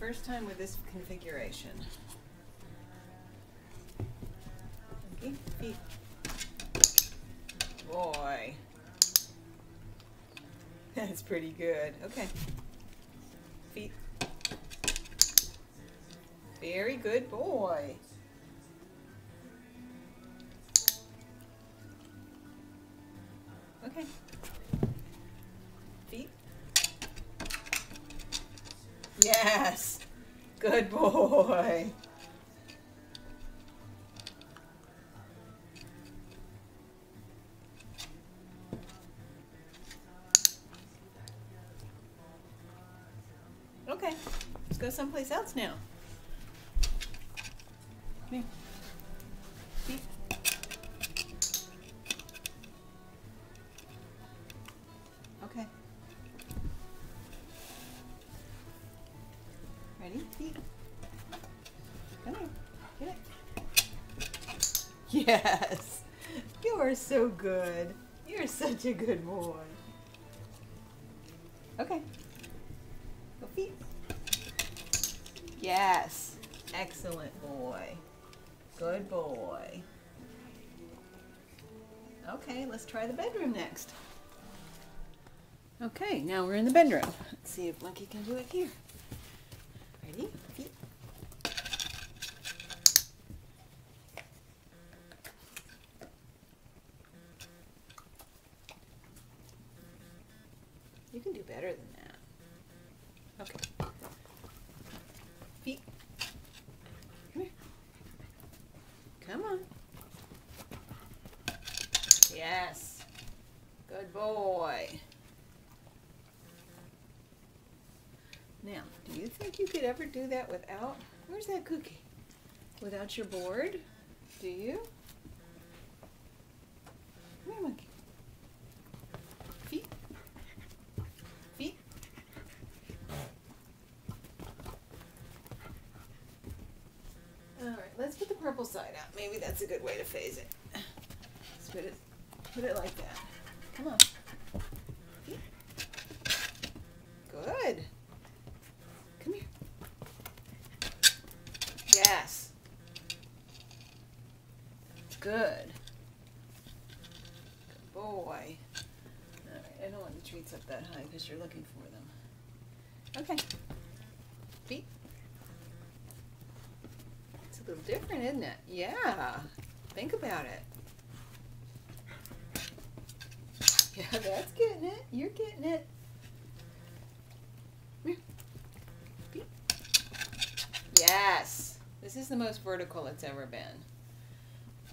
first time with this configuration. Okay, feet. Boy. That's pretty good. Okay. Feet. Very good boy. Okay. Feet. Yes. Good boy. Okay. Let's go someplace else now. Come here. Feet. Okay. Ready? Feet. Come here. Get it. Yes. You are so good. You're such a good boy. Okay. Go feet. Yes. Excellent boy. Good boy. Okay, let's try the bedroom next. Okay, now we're in the bedroom. Let's see if Monkey can do it here. Ready? Feet. You can do better than that. Okay. Feet. Come here. Come on. Yes. Good boy. Now, do you think you could ever do that without, where's that cookie? Without your board? Do you? Come here, Monkey. Feet. Feet. Alright, let's put the purple side out. Maybe that's a good way to phase it. Let's put it like that. Come on. Feet. Good. Come here. Yes. Good. Good boy. Alright, I don't want the treats up that high because you're looking for them. Okay. Feet. It's a little different, isn't it? Yeah. Think about it. Yeah, that's getting it. You're getting it. Come here. Feet. Yes. This is the most vertical it's ever been.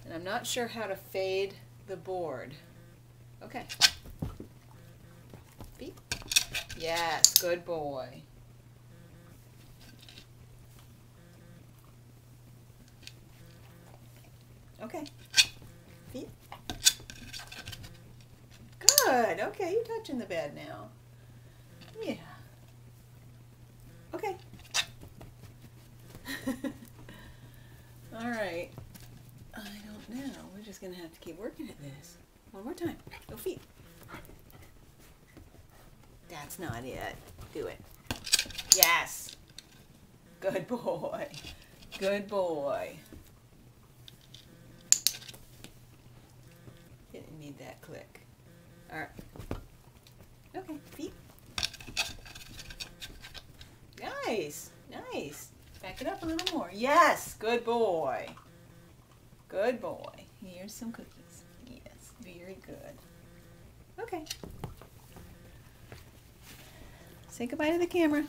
And I'm not sure how to fade the board. Okay. Feet. Yes, good boy. Okay. Feet. Good. Okay, you're touching the bed now. Yeah. Okay. All right. I don't know. We're just going to have to keep working at this. One more time. Go feet. That's not it. Do it. Yes. Good boy. Good boy. Didn't need that click. All right. Okay, feet. Nice. Nice. Back it up a little more. Yes. Good boy. Good boy. Here's some cookies. Yes. Very good. Okay. Say goodbye to the camera.